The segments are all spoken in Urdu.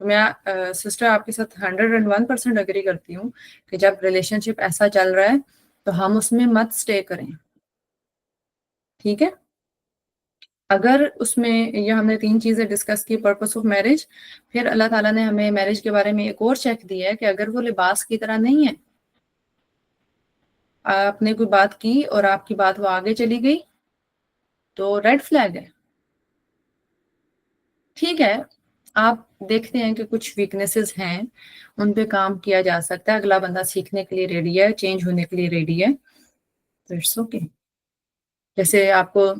میں سسٹر آپ کے ساتھ 101% اگری کرتی ہوں کہ جب ریلیشن شپ ایسا چل رہا ہے تو ہم اس میں مت اسٹے کریں، ٹھیک ہے؟ اگر اس میں یہ ہم نے 3 چیزیں ڈسکس کی پرپس آف میرج، پھر اللہ تعالیٰ نے ہمیں میرج کے بارے میں ایک اور چیک دیا ہے کہ اگر وہ لباس کی طرح نہیں ہے، آپ نے کوئی بات کی اور آپ کی بات وہ آگے چلی گئی تو ریڈ فلیگ ہے، ٹھیک ہے؟ آپ دیکھتے ہیں کہ کچھ ویکنیسز ہیں، ان پہ کام کیا جا سکتا ہے، اگلا بندہ سیکھنے کے لیے ریڈی ہے، چینج ہونے کے لیے ریڈی ہے، تو اٹس اوکے۔ جیسے آپ کو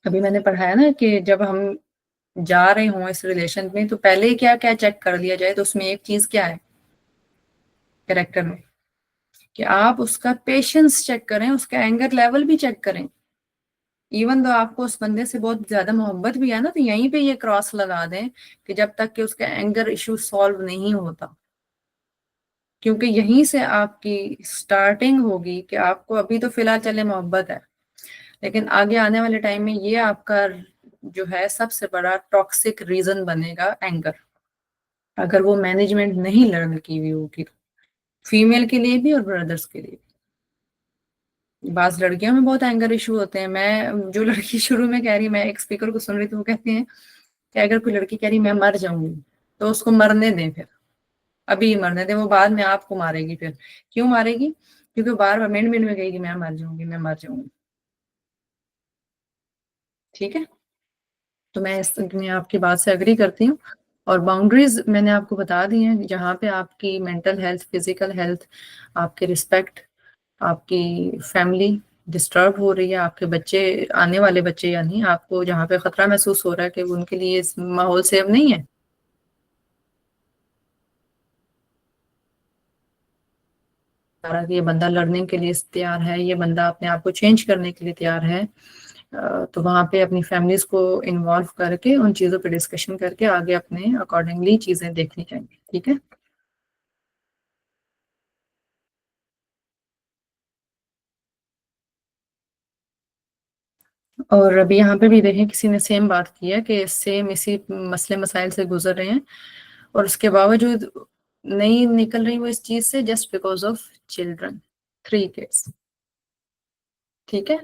ابھی میں نے پڑھایا نا کہ جب ہم جا رہے ہوں اس ریلیشن میں تو پہلے کیا کیا چیک کر لیا جائے، تو اس میں ایک چیز کیا ہے کریکٹر میں، کہ آپ اس کا پیشنس چیک کریں، اس کا اینگر لیول بھی چیک کریں۔ ایون دو آپ کو اس بندے سے بہت زیادہ محبت بھی ہے نا، تو یہیں پہ یہ کراس لگا دیں کہ جب تک کہ اس کا اینگر ایشو سالو نہیں ہوتا، کیونکہ یہیں سے آپ کی سٹارٹنگ ہوگی کہ آپ کو ابھی تو فی الحال چلے محبت ہے، لیکن آگے آنے والے ٹائم میں یہ آپ کا جو ہے سب سے بڑا ٹاکسک ریزن بنے گا اینگر، اگر وہ مینجمنٹ نہیں لرن کی ہوئی ہوگی، فیمیل کے لیے بھی اور بردرس کے لیے بھی۔ بعض لڑکیوں میں بہت اینگر ایشو ہوتے ہیں، میں جو لڑکی شروع میں کہہ رہی، میں ایک اسپیکر کو سن رہی تھی، وہ کہتے ہیں کہ اگر کوئی لڑکی کہہ رہی میں مر جاؤں گی تو اس کو مرنے دیں، پھر ابھی مرنے دیں، وہ بعد میں آپ کو مارے گی، پھر کیوں مارے گی؟ کیونکہ بار بار منٹ منٹ میں کہے گی میں مر جاؤں گی، میں مر جاؤں گی، ٹھیک ہے؟ تو میں آپ کی بات سے اگری کرتی ہوں، اور باؤنڈریز میں نے آپ کو بتا دی ہیں، جہاں پہ آپ کی مینٹل ہیلتھ، فزیکل ہیلتھ، آپ کے رسپیکٹ، آپ کی فیملی ڈسٹرب ہو رہی ہے، آپ کے بچے، آنے والے بچے، یعنی آپ کو جہاں پہ خطرہ محسوس ہو رہا ہے کہ ان کے لیے اس ماحول سیف نہیں ہے، کہ یہ بندہ لرننگ کے لیے تیار ہے، یہ بندہ اپنے آپ کو چینج کرنے کے لیے تیار ہے، تو وہاں پہ اپنی فیملیز کو انوالو کر کے ان چیزوں پہ ڈسکشن کر کے آگے اپنے اکارڈنگلی چیزیں دیکھنی چاہیے، ٹھیک ہے؟ اور ابھی یہاں پہ بھی دیکھیں کسی نے سیم بات کی ہے کہ سیم اسی مسئلے مسائل سے گزر رہے ہیں اور اس کے باوجود نہیں نکل رہی وہ اس چیز سے، just because of children, 3 kids، ٹھیک ہے؟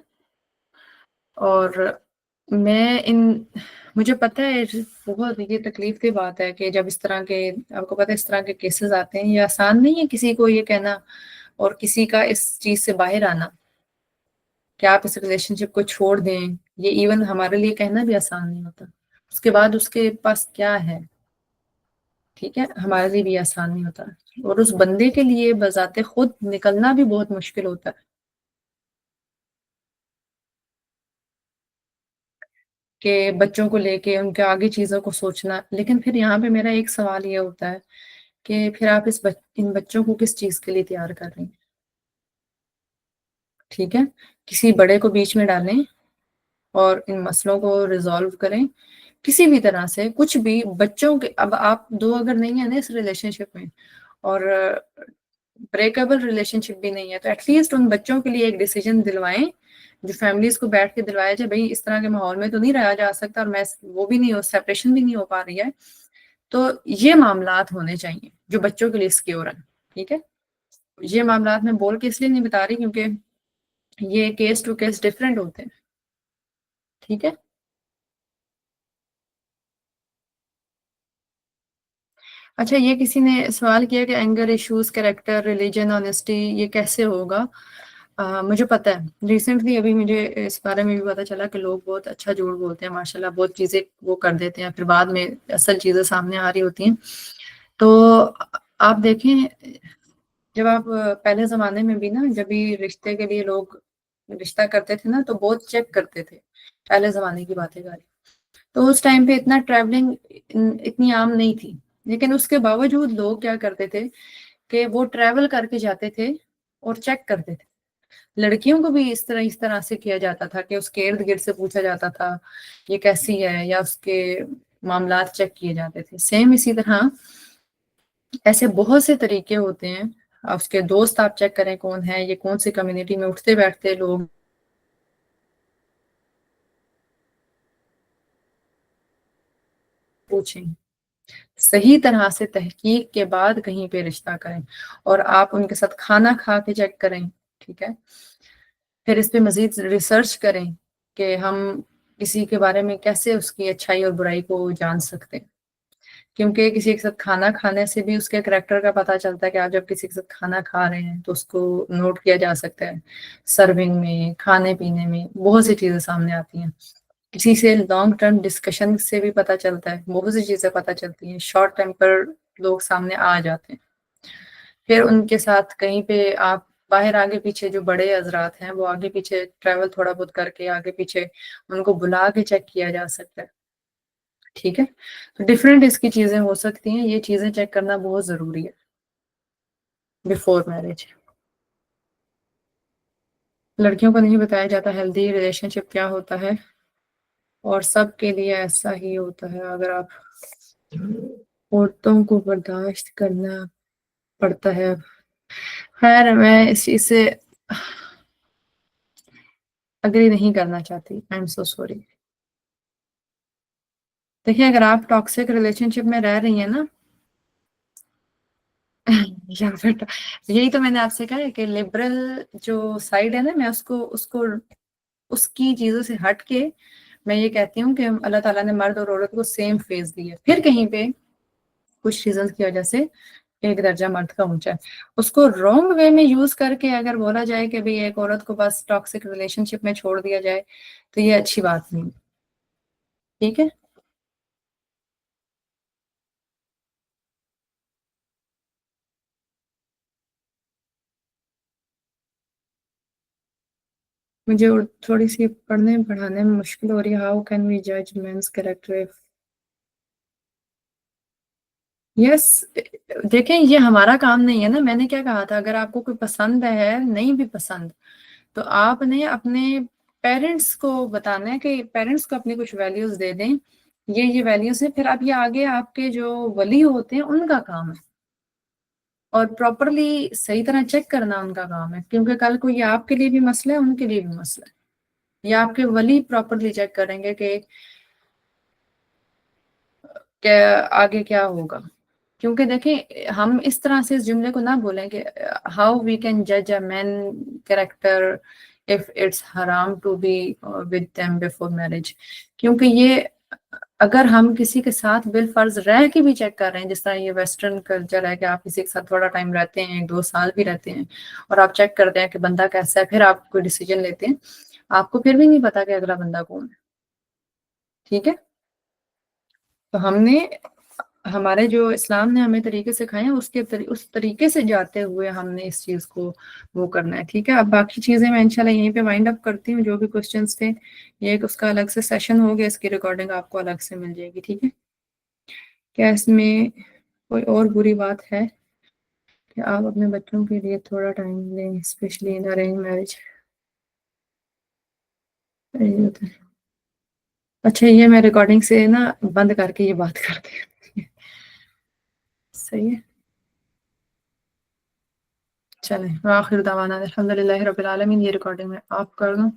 اور میں مجھے پتہ ہے بہت یہ تکلیف کی بات ہے کہ جب اس طرح کے، آپ کو پتہ ہے اس طرح کے کیسز آتے ہیں، یہ آسان نہیں ہے کسی کو یہ کہنا اور کسی کا اس چیز سے باہر آنا کہ آپ اس ریلیشن شپ کو چھوڑ دیں، یہ ایون ہمارے لیے کہنا بھی آسان نہیں ہوتا، اس کے بعد اس کے پاس کیا ہے، ٹھیک ہے؟ ہمارے لیے بھی آسان نہیں ہوتا، اور اس بندے کے لیے بذات خود نکلنا بھی بہت مشکل ہوتا ہے کہ بچوں کو لے کے ان کے آگے چیزوں کو سوچنا، لیکن پھر یہاں پہ میرا ایک سوال یہ ہوتا ہے کہ پھر آپ ان بچوں کو کس چیز کے لیے تیار کر رہی ہیں؟ ٹھیک ہے؟ کسی بڑے کو بیچ میں ڈالیں اور ان مسئلوں کو ریزالو کریں کسی بھی طرح سے، کچھ بھی بچوں کے، اب آپ دو اگر نہیں ہیں نا اس ریلیشن شپ میں اور بریکیبل ریلیشن شپ بھی نہیں ہے، تو ایٹ لیسٹ ان بچوں کے لیے ایک ڈیسیجن دلوائیں، جو فیملیز کو بیٹھ کے دلوایا جائے، بھائی اس طرح کے ماحول میں تو نہیں رہا جا سکتا، اور میں وہ بھی نہیں ہو، سیپریشن بھی نہیں ہو پا رہی ہے، تو یہ معاملات ہونے چاہیے جو بچوں کے لیے سکیور ہیں، ٹھیک ہے؟ یہ معاملات میں بول کے اس لیے نہیں بتا رہی کیونکہ یہ کیس ٹو کیس ڈفرینٹ ہوتے ہیں، ٹھیک ہے؟ اچھا، یہ کسی نے سوال کیا کہ anger issues, character, religion, honesty یہ کیسے ہوگا؟ مجھے پتہ ہے، ریسنٹلی ابھی مجھے اس بارے میں بھی پتہ چلا کہ لوگ بہت اچھا جھوٹ بولتے ہیں، ماشاءاللہ بہت چیزیں وہ کر دیتے ہیں، پھر بعد میں اصل چیزیں سامنے آ رہی ہوتی ہیں، تو آپ دیکھیں جب آپ پہلے زمانے میں بھی نا، جب بھی رشتے کے لیے لوگ رشتہ کرتے تھے نا تو بہت چیک کرتے تھے، پہلے زمانے کی باتیں کر رہی، تو اس ٹائم پہ اتنا ٹریولنگ اتنی عام نہیں تھی، لیکن اس کے باوجود لوگ کیا کرتے تھے کہ وہ ٹریول کر کے جاتے تھے اور چیک کرتے تھے، لڑکیوں کو بھی اس طرح سے کیا جاتا تھا کہ اس کے ارد گرد سے پوچھا جاتا تھا یہ کیسی ہے، یا اس کے معاملات چیک کیے جاتے تھے، سیم اسی طرح ایسے بہت سے طریقے ہوتے ہیں، اس کے دوست آپ چیک کریں کون ہے، یہ کون سی کمیونٹی میں اٹھتے بیٹھتے لوگ، پوچھیں صحیح طرح سے تحقیق کے بعد کہیں پہ رشتہ کریں، اور آپ ان کے ساتھ کھانا کھا کے چیک کریں، ٹھیک ہے؟ پھر اس پہ مزید ریسرچ کریں کہ ہم کسی کے بارے میں کیسے اس کی اچھائی اور برائی کو جان سکتے ہیں، کیونکہ کسی کے ساتھ کھانا کھانے سے بھی اس کے کریکٹر کا پتہ چلتا ہے کہ آپ جب کسی کے ساتھ کھانا کھا رہے ہیں تو اس کو نوٹ کیا جا سکتا ہے، سرونگ میں، کھانے پینے میں بہت سی چیزیں سامنے آتی ہیں، کسی سے لانگ ٹرم ڈسکشن سے بھی پتہ چلتا ہے، بہت سی چیزیں پتہ چلتی ہیں، شارٹ ٹائم پر لوگ سامنے آ جاتے ہیں۔ پھر ان کے ساتھ کہیں پہ آپ باہر آگے پیچھے جو بڑے حضرات ہیں وہ آگے پیچھے ٹریول تھوڑا بہت کر کے آگے پیچھے ان کو بلا کے چیک کیا جا سکتا ہے، ٹھیک ہے؟ تو ڈفرینٹ اس کی چیزیں ہو سکتی ہیں، یہ چیزیں چیک کرنا بہت ضروری ہے بیفور میرج۔ لڑکیوں کو نہیں بتایا جاتا ہیلدی ریلیشن شپ کیا ہوتا ہے، اور سب کے لیے ایسا ہی ہوتا ہے، اگر آپ عورتوں کو برداشت کرنا پڑتا ہے۔ خیر میں اس چیز سے اگری نہیں کرنا چاہتی، آئی ایم سو سوری۔ دیکھیں اگر آپ ٹاکسک ریلیشن شپ میں رہ رہی ہیں نا یا پھر یہی تو میں نے آپ سے کہا ہے کہ لبرل جو سائڈ ہے نا، میں اس کو اس کی چیزوں سے ہٹ کے میں یہ کہتی ہوں کہ اللہ تعالیٰ نے مرد اور عورت کو سیم فیس دی ہے، پھر کہیں پہ کچھ ریزنس کی وجہ سے ایک درجہ مرد کا اونچا ہے، اس کو رانگ وے میں یوز کر کے اگر بولا جائے کہ بھئی ایک عورت کو بس ٹاکسک ریلیشن شپ میں چھوڑ دیا جائے تو یہ اچھی بات نہیں، ٹھیک ہے؟ مجھے تھوڑی سی پڑھنے پڑھانے میں مشکل ہو رہی ہے۔ ہاؤ کین وی جج مینس کریکٹر؟ یس، دیکھیں یہ ہمارا کام نہیں ہے نا، میں نے کیا کہا تھا، اگر آپ کو کوئی پسند ہے، نہیں بھی پسند، تو آپ نے اپنے پیرنٹس کو بتانا ہے کہ پیرنٹس کو اپنی کچھ ویلیوز دے دیں، یہ ویلیوز ہیں، پھر اب یہ آگے آپ کے جو ولی ہوتے ہیں ان کا کام ہے، اور پراپرلی صحیح طرح چیک کرنا ان کا کام ہے، کیونکہ کل کو یہ آپ کے لیے بھی مسئلہ ہے، ان کے لیے بھی مسئلہ ہے، یا آپ کے ولی پراپرلی چیک کریں گے کہ آگے کیا ہوگا، کیونکہ دیکھیں ہم اس طرح سے اس جملے کو نہ بولیں کہ ہاؤ وی کین جج a man character if it's حرام to be with them before marriage, کیونکہ یہ اگر ہم کسی کے ساتھ بالفرض رہ کے بھی چیک کر رہے ہیں، جس طرح یہ ویسٹرن کلچر ہے کہ آپ کسی کے ساتھ تھوڑا ٹائم رہتے ہیں، 2 سال بھی رہتے ہیں، اور آپ چیک کرتے ہیں کہ بندہ کیسا ہے، پھر آپ کوئی ڈیسیجن لیتے ہیں، آپ کو پھر بھی نہیں پتا کہ اگلا بندہ کون ہے، ٹھیک ہے؟ تو ہم نے ہمارے جو اسلام نے ہمیں طریقے سکھائے ہیں اس طریقے سے جاتے ہوئے ہم نے اس چیز کو وہ کرنا ہے، ٹھیک ہے؟ اب باقی چیزیں میں انشاءاللہ یہیں پہ وائنڈ اپ کرتی ہوں، جو بھی کوسچنس تھے یہ ایک اس کا الگ سے سیشن ہو گیا، اس کی ریکارڈنگ آپ کو الگ سے مل جائے گی، ٹھیک ہے؟ کیا اس میں کوئی اور بری بات ہے کہ آپ اپنے بچوں کے لیے تھوڑا ٹائم لیں، اسپیشلی ان ارینج میرج؟ اچھا یہ میں ریکارڈنگ سے نا بند کر کے یہ بات کرتی ہوں، صحیح ہے؟ چلیں، وآخر دعوانا الحمدللہ رب العالمین، یہ ریکارڈنگ میں آپ کر دوں۔